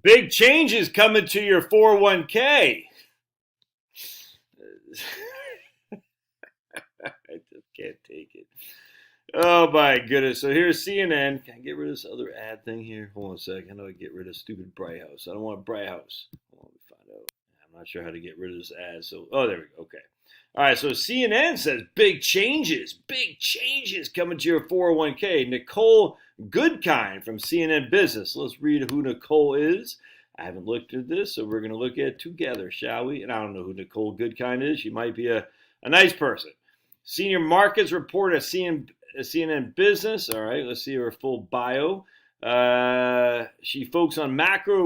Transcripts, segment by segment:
Big changes coming to your 401k. I just can't take it. Oh my goodness. So here's CNN. Can I get rid of this other ad thing here? Hold on a second. How do I get rid of stupid Bright House? I don't want Bright House. Hold on, let me find out. I'm not sure how to get rid of this ad. So, oh, there we go. Okay. All right. So CNN says big changes coming to your 401k. Nicole Goodkind from CNN Business. Let's read who Nicole is. I haven't looked at this, so we're going to look at it together, shall we? And I don't know who Nicole Goodkind is. She might be a nice person. Senior markets report at CNN Business. All right, let's see her full bio. She focuses on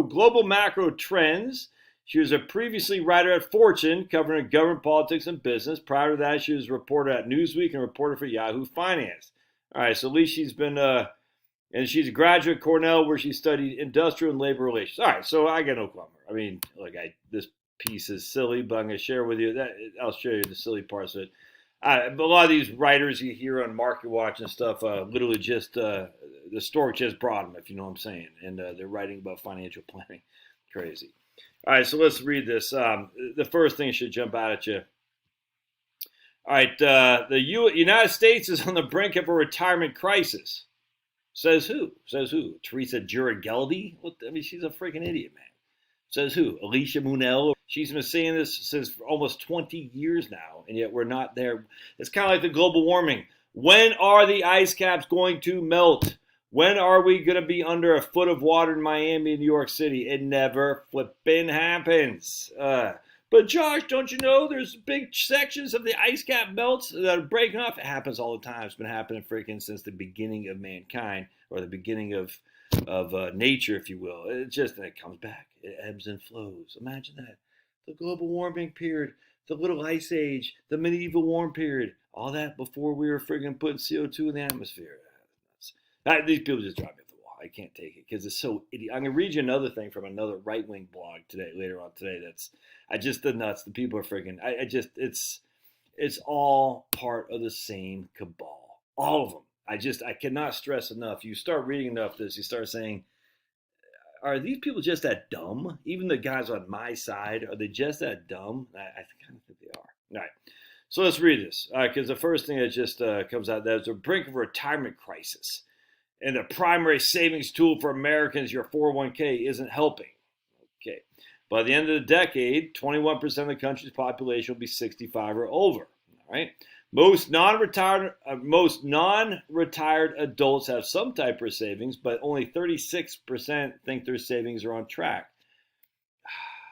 global macro trends. She was a previously writer at Fortune, covering government, politics, and business. Prior to that, she was a reporter at Newsweek and a reporter for Yahoo Finance. All right, so at least she's been, and she's a graduate at Cornell, where she studied industrial and labor relations. All right, so I got no problem. I mean, this piece is silly, but I'm going to share with you that I'll show you the silly parts of it. A lot of these writers you hear on Market Watch and stuff, literally just the stork just brought them, if you know what I'm saying, and they're writing about financial planning. Crazy. All right, so let's read this. The first thing should jump out at you. All right, the United States is on the brink of a retirement crisis. Says who? Teresa Girigaldi? I mean, she's a freaking idiot, man. Says who? Alicia Munell. She's been saying this since for almost 20 years now, and yet we're not there. It's kind of like the global warming. When are the ice caps going to melt? When are we going to be under a foot of water in Miami and New York City? It never flipping happens. But Josh, don't you know there's big sections of the ice cap melts that are breaking off? It happens all the time. It's been happening freaking since the beginning of mankind, or the beginning of nature, if you will. It comes back. It ebbs and flows. Imagine that. The global warming period, the little ice age, the medieval warm period, all that before we were friggin' putting CO2 in the atmosphere. These people just drive me up the wall. I can't take it because it's so idiot. I'm going to read you another thing from another right-wing blog later on today. The nuts. The people are friggin', it's all part of the same cabal. All of them. I cannot stress enough. You start reading enough of this, you start saying, are these people just that dumb? Even the guys on my side, are they just that dumb? I kind of think they are. All right. So let's read this. Because the first thing that just comes out, there's a brink of a retirement crisis. And the primary savings tool for Americans, your 401k, isn't helping. Okay. By the end of the decade, 21% of the country's population will be 65 or over. All right. Most non-retired adults have some type of savings, but only 36% think their savings are on track.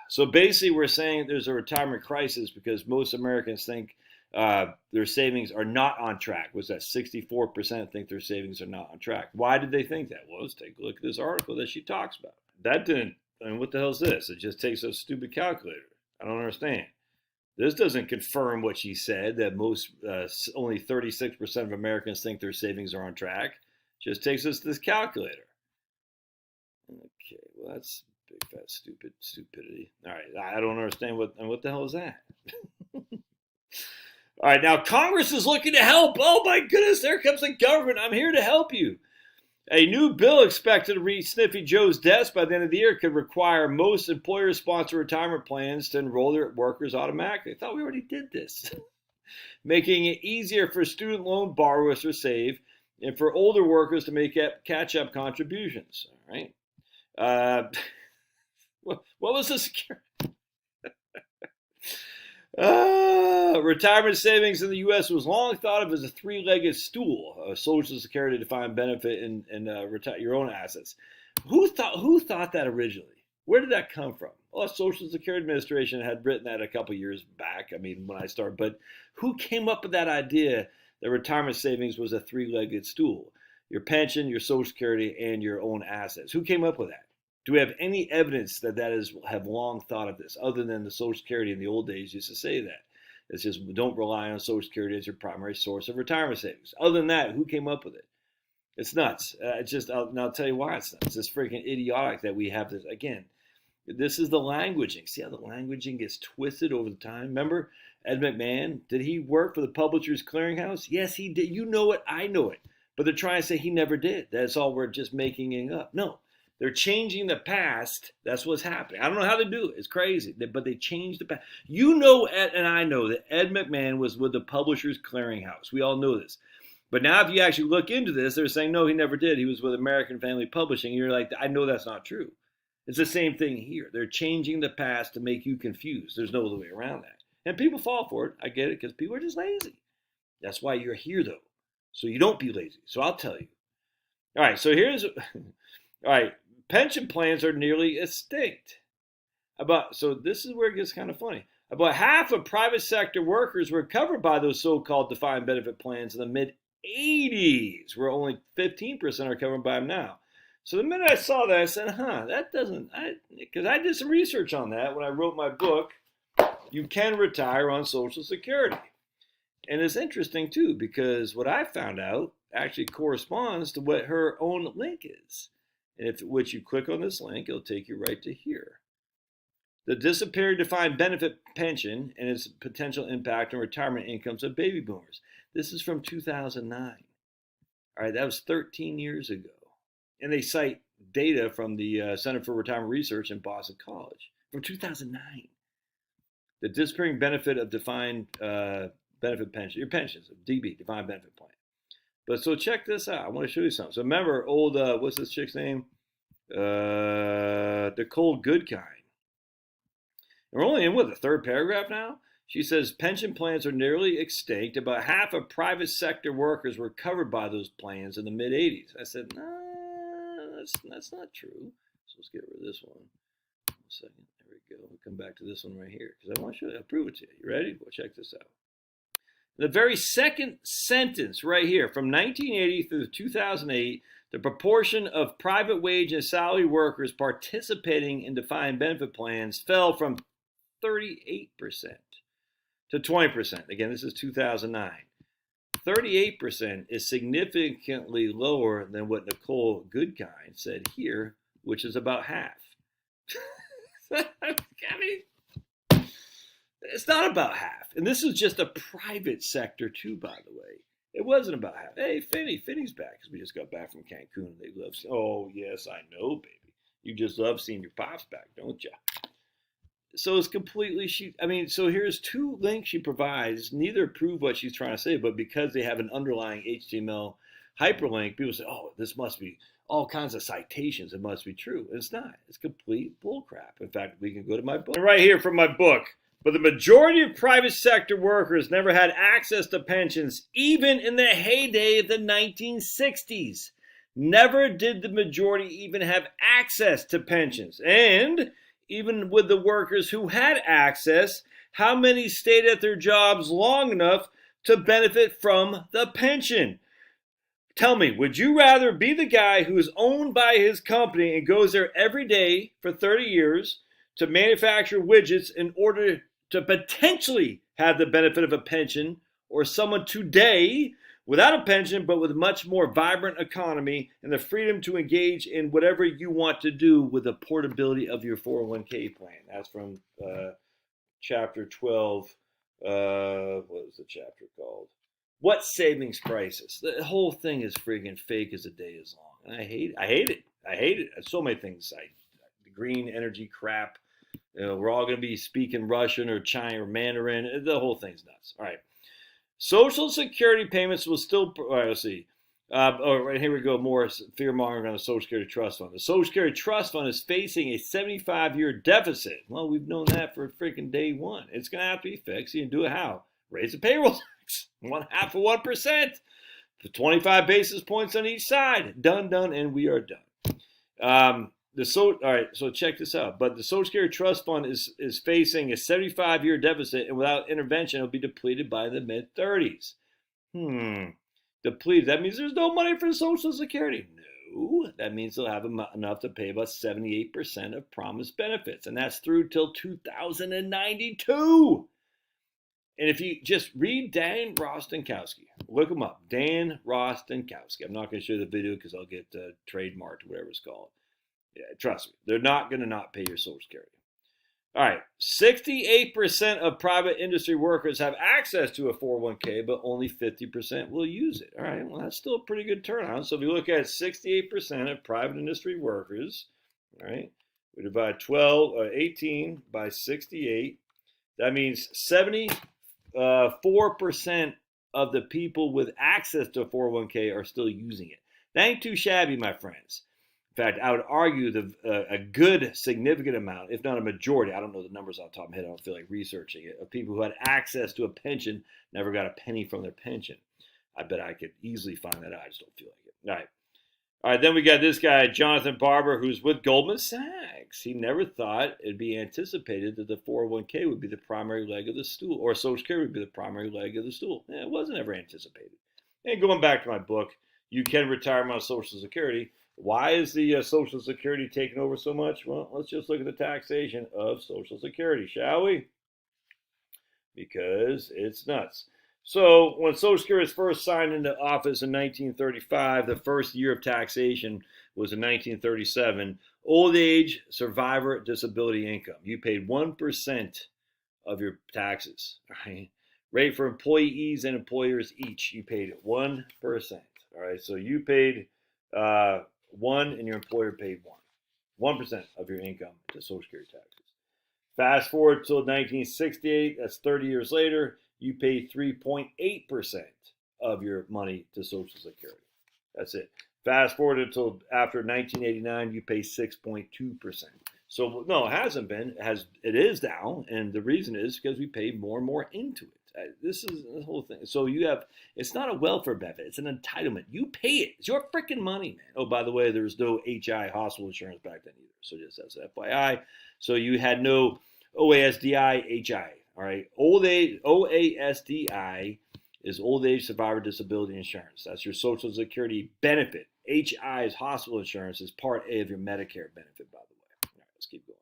So basically, we're saying there's a retirement crisis because most Americans think their savings are not on track. Was that 64% think their savings are not on track? Why did they think that? Well, let's take a look at this article that she talks about. What the hell is this? It just takes a stupid calculator. I don't understand. This doesn't confirm what she said, that only 36% of Americans think their savings are on track. Just takes us to this calculator. Okay, well, that's big fat stupidity. All right, I don't understand what the hell is that? All right, now Congress is looking to help. Oh my goodness, there comes the government. I'm here to help you. A new bill expected to reach Sniffy Joe's desk by the end of the year could require most employer-sponsored retirement plans to enroll their workers automatically. I thought we already did this. Making it easier for student loan borrowers to save and for older workers to make catch-up contributions. All right. What was the security? Retirement savings in the U.S. was long thought of as a three-legged stool, a Social Security defined benefit and your own assets. Who thought that originally? Where did that come from? Well, the Social Security Administration had written that a couple years back. I mean, when I started, but who came up with that idea that retirement savings was a three-legged stool? Your pension, your Social Security, and your own assets. Who came up with that? Do we have any evidence that have long thought of this, other than the Social Security in the old days used to say that? It's just don't rely on Social Security as your primary source of retirement savings. Other than that, who came up with it? It's nuts. I'll tell you why it's nuts. It's freaking idiotic that we have this. Again, this is the languaging. See how the languaging gets twisted over the time? Remember Ed McMahon? Did he work for the Publishers Clearinghouse? Yes, he did. You know it. I know it. But they're trying to say he never did. That's all we're just making it up. No. They're changing the past. That's what's happening. I don't know how they do it. It's crazy. But they changed the past. You know, Ed, and I know that Ed McMahon was with the Publishers Clearinghouse. We all know this. But now if you actually look into this, they're saying, no, he never did. He was with American Family Publishing. And you're like, I know that's not true. It's the same thing here. They're changing the past to make you confused. There's no other way around that. And people fall for it. I get it because people are just lazy. That's why you're here, though. So you don't be lazy. So I'll tell you. All right, so here's, all right, pension plans are nearly extinct. So this is where it gets kind of funny. About half of private sector workers were covered by those so-called defined benefit plans in the mid-'80s, where only 15% are covered by them now. So the minute I saw that, I said, that doesn't, because I did some research on that when I wrote my book, You Can Retire on Social Security. And it's interesting, too, because what I found out actually corresponds to what her own link is. And if which you click on this link, it'll take you right to here. The disappearing defined benefit pension and its potential impact on retirement incomes of baby boomers. This is from 2009. All right, that was 13 years ago. And they cite data from the Center for Retirement Research in Boston College from 2009. The disappearing benefit of defined benefit pension, your pensions, DB, defined benefit plan. But so check this out. I want to show you something. So remember old, what's this chick's name? Nicole Goodkind. And we're only in, the third paragraph now? She says pension plans are nearly extinct. About half of private sector workers were covered by those plans in the mid-'80s. I said, that's not true. So let's get rid of this one. 1 second. There we go. We'll come back to this one right here because I want to show you. I'll prove it to you. You ready? Well, check this out. The very second sentence right here, from 1980 through 2008, the proportion of private wage and salary workers participating in defined benefit plans fell from 38% to 20%. Again, this is 2009. 38% is significantly lower than what Nicole Goodkind said here, which is about half. I mean, it's not about half. And this is just a private sector too, by the way. It wasn't about half. Hey, Finney's back because we just got back from Cancun. They love, oh, yes, I know, baby. You just love seeing your pops back, don't you? So it's completely, so here's two links she provides. Neither prove what she's trying to say, but because they have an underlying HTML hyperlink, people say, oh, this must be all kinds of citations. It must be true. It's not. It's complete bullcrap. In fact, we can go to my book. Right here from my book. But the majority of private sector workers never had access to pensions, even in the heyday of the 1960s. Never did the majority even have access to pensions. And even with the workers who had access, how many stayed at their jobs long enough to benefit from the pension? Tell me, would you rather be the guy who is owned by his company and goes there every day for 30 years to manufacture widgets in order to potentially have the benefit of a pension, or someone today without a pension but with a much more vibrant economy and the freedom to engage in whatever you want to do with the portability of your 401k plan? That's from chapter 12. What is the chapter called? What Savings Crisis? The whole thing is friggin' fake as the day is long. And I hate it. So many things. The green energy crap. We're all going to be speaking Russian or China or Mandarin. The whole thing's nuts. All right. Social Security payments will still. All right, let's see. Right, here we go. More fear-mongering on the Social Security Trust Fund. The Social Security Trust Fund is facing a 75-year deficit. Well, we've known that for freaking day one. It's going to have to be fixed. You can do it how? Raise the payroll tax. 0.5%. For 25 basis points on each side. Done, and we are done. All right, so check this out. But the Social Security Trust Fund is facing a 75-year deficit, and without intervention, it'll be depleted by the mid-30s. Depleted. That means there's no money for Social Security. No, that means they'll have enough to pay about 78% of promised benefits, and that's through till 2092. And if you just read Dan Rostenkowski, look him up, Dan Rostenkowski. I'm not going to show you the video because I'll get trademarked, whatever it's called. Yeah, trust me, they're not going to not pay your Social Security. All right, 68% of private industry workers have access to a 401k, but only 50% will use it. All right, well, that's still a pretty good turnout. So if you look at 68% of private industry workers, all right, we divide 18 by 68. That means 74% of the people with access to a 401k are still using it. That ain't too shabby, my friends. In fact, I would argue a good significant amount, if not a majority, I don't know the numbers off the top of my head, I don't feel like researching it, of people who had access to a pension never got a penny from their pension. I bet I could easily find that out. I just don't feel like it. All right. All right, then we got this guy, Jonathan Barber, who's with Goldman Sachs. He never thought it'd be anticipated that the 401k would be the primary leg of the stool, or Social Security would be the primary leg of the stool. It wasn't ever anticipated. And going back to my book, You Can Retire on Social Security. Why is the Social Security taking over so much? Well, let's just look at the taxation of Social Security, shall we? Because it's nuts. So when Social Security was first signed into office in 1935, the first year of taxation was in 1937. Old age survivor disability income. You paid 1% of your taxes. Right? Rate for employees and employers each. You paid 1%. All right, so you paid 1 and your employer paid 1. 1% of your income to Social Security taxes. Fast forward till 1968, that's 30 years later, you pay 3.8% of your money to Social Security. That's it. Fast forward until after 1989, you pay 6.2%. So no, it hasn't been. It is down, and the reason is because we pay more and more into it. This is the whole thing. So it's not a welfare benefit. It's an entitlement. You pay it. It's your freaking money, man. Oh, by the way, there's no HI, hospital insurance back then either. So just as FYI. So you had no OASDI, HI. All right. Old age, OASDI is old age survivor disability insurance. That's your Social Security benefit. HI is hospital insurance. Is Part A of your Medicare benefit, by the way. All right, let's keep going.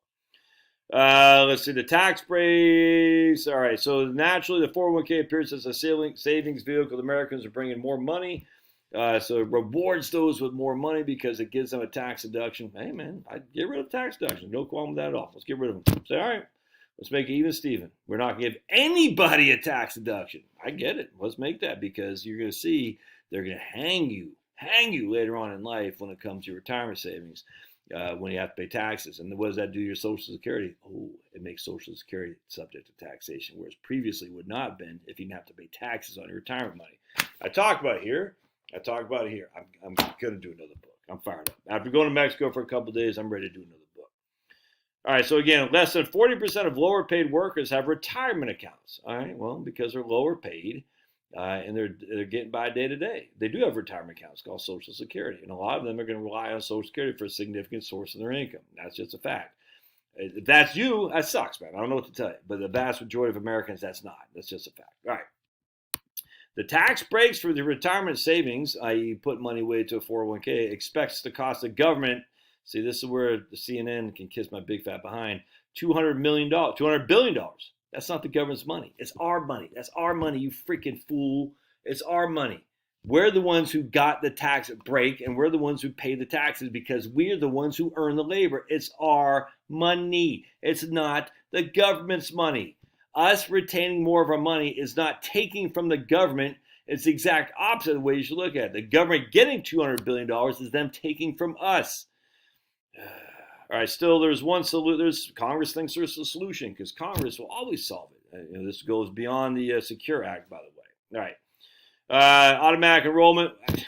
Let's see the tax breaks. All right, so naturally the 401k appears as a savings vehicle. The Americans are bringing more money, so it rewards those with more money because it gives them a tax deduction. Hey man, I'd get rid of tax deduction. No qualm with that at all. Let's get rid of them. Say, all right, let's make it even, Steven. We're not going to give anybody a tax deduction. I get it. Let's make that because you're going to see they're going to hang you later on in life when it comes to your retirement savings. When you have to pay taxes. And what does that do to your Social Security? Oh, it makes Social Security subject to taxation, whereas previously would not have been if you didn't have to pay taxes on your retirement money. I talked about it here. I'm going to do another book. I'm fired up. After going to Mexico for a couple of days, I'm ready to do another book. All right, so again, less than 40% of lower paid workers have retirement accounts. All right, well, because they're lower paid, and they're getting by day to day. They do have retirement accounts called Social Security, and a lot of them are going to rely on Social Security for a significant source of their income. That's just a fact. If that's you, that sucks, man. I don't know what to tell you, but the vast majority of Americans, that's not. That's just a fact. All right. The tax breaks for the retirement savings, i.e., put money away to a 401k, expects to cost the government. See, this is where the CNN can kiss my big fat behind. $200 billion. That's not the government's money. It's our money. That's our money, you freaking fool. It's our money. We're the ones who got the tax break, and we're the ones who pay the taxes because we're the ones who earn the labor. It's our money. It's not the government's money. Us retaining more of our money is not taking from the government. It's the exact opposite of the way you should look at it. The government getting $200 billion is them taking from us. All right, still there's one solution. Congress thinks there's a solution because Congress will always solve it. This goes beyond the Secure Act, by the way. All right, automatic enrollment. It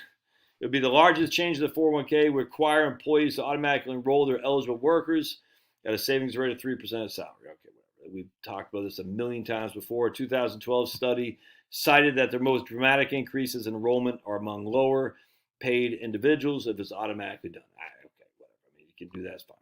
would be the largest change to the 401k. Require employees to automatically enroll their eligible workers at a savings rate of 3% of salary. Okay, whatever. We've talked about this a million times before. A 2012 study cited that the most dramatic increases in enrollment are among lower paid individuals if it's automatically done. Okay, whatever. I mean, you can do that. It's fine.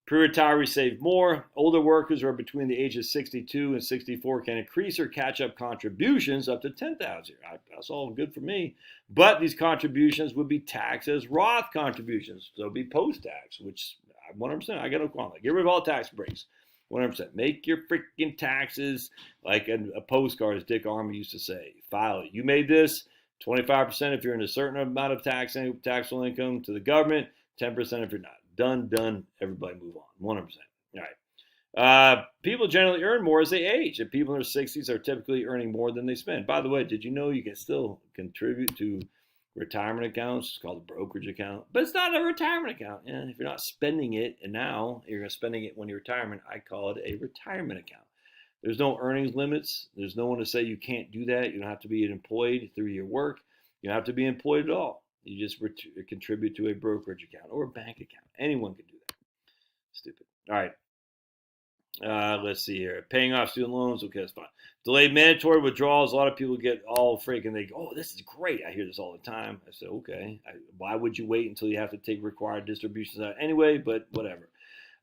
Pre-retirees save more. Older workers who are between the ages of 62 and 64 can increase or catch up contributions up to $10,000. That's all good for me. But these contributions would be taxed as Roth contributions. So it would be post-tax, which 100%, I got no qualm. Get rid of all tax breaks. 100%. Make your freaking taxes like a postcard, as Dick Armey used to say. File it. You made this, 25% if you're in a certain amount of taxable income to the government, 10% if you're not. Done, everybody move on. 100%. All right. People generally earn more as they age, and people in their 60s are typically earning more than they spend. By the way, did you know you can still contribute to retirement accounts? It's called a brokerage account, but it's not a retirement account. And if you're not spending it, and now you're spending it when you're retirement, I call it a retirement account. There's no earnings limits. There's no one to say you can't do that. You don't have to be employed through your work. You don't have to be employed at all. You just contribute to a brokerage account or a bank account. Anyone can do that. Stupid. All right. Let's see here. Paying off student loans. Okay, that's fine. Delayed mandatory withdrawals. A lot of people get all freaking. They go, "Oh, this is great." I hear this all the time. I say, "Okay, why would you wait until you have to take required distributions out anyway?" But whatever.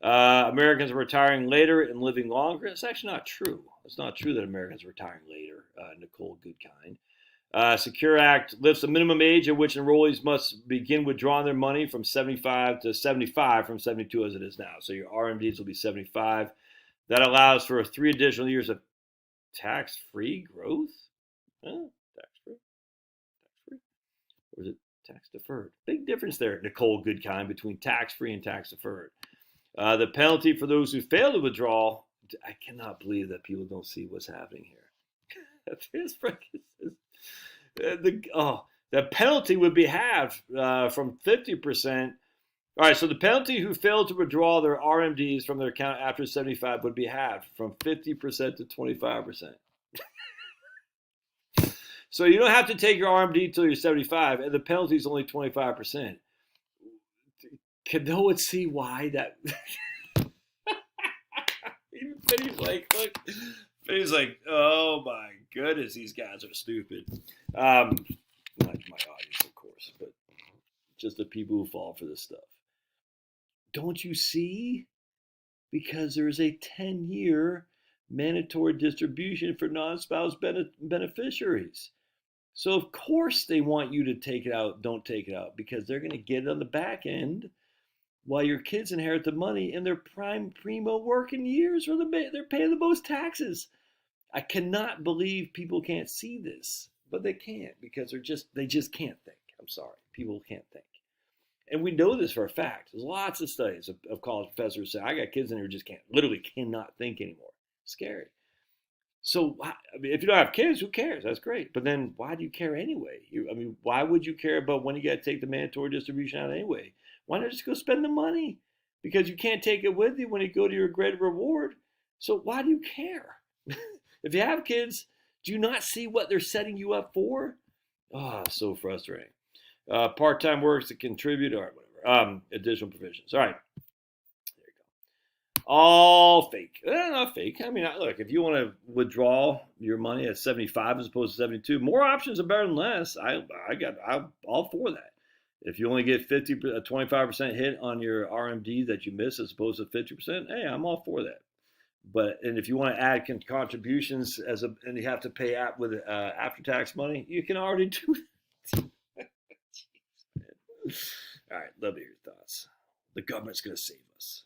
Americans are retiring later and living longer. It's actually not true. It's not true that Americans are retiring later. Nicole Goodkind. Secure Act lifts the minimum age at which enrollees must begin withdrawing their money from 75 to 75 from 72 as it is now. So your RMDs will be 75. That allows for 3 additional years of tax-free growth. Tax-free? Tax-free? Or is it tax-deferred? Big difference there, Nicole Goodkind, between tax-free and tax-deferred. The penalty for those who fail to withdraw, I cannot believe that people don't see what's happening here. The penalty would be halved from 50%. All right, so the penalty who failed to withdraw their RMDs from their account after 75 would be halved from 50% to 25%. So you don't have to take your RMD until you're 75, and the penalty is only 25%. Can no one see why that? Even Penny's like, look. Penny's like, oh my goodness, these guys are stupid. Not my audience, of course, but just the people who fall for this stuff. Don't you see? Because there's a 10-year mandatory distribution for non-spouse beneficiaries. So of course they want you to take it out, don't take it out, because they're going to get it on the back end while your kids inherit the money in their primo working years where they're paying the most taxes. I cannot believe people can't see this, but they can't because they just can't think. I'm sorry, people can't think. And we know this for a fact. There's lots of studies of college professors saying, I got kids in here who just literally cannot think anymore. Scary. So, if you don't have kids, who cares? That's great. But then why do you care anyway? Why would you care about when you got to take the mandatory distribution out anyway? Why not just go spend the money? Because you can't take it with you when you go to your great reward. So why do you care? If you have kids, do you not see what they're setting you up for? So frustrating. Part-time works to contribute, or whatever. Additional provisions. All right. There you go. All fake. Not fake. Look, if you want to withdraw your money at 75 as opposed to 72, more options are better than less. I'm all for that. If you only get 25% hit on your RMD that you miss as opposed to 50%, hey, I'm all for that. And if you want to add contributions and you have to pay out with after-tax money, you can already do that. All right, love to hear your thoughts. The government's going to save us.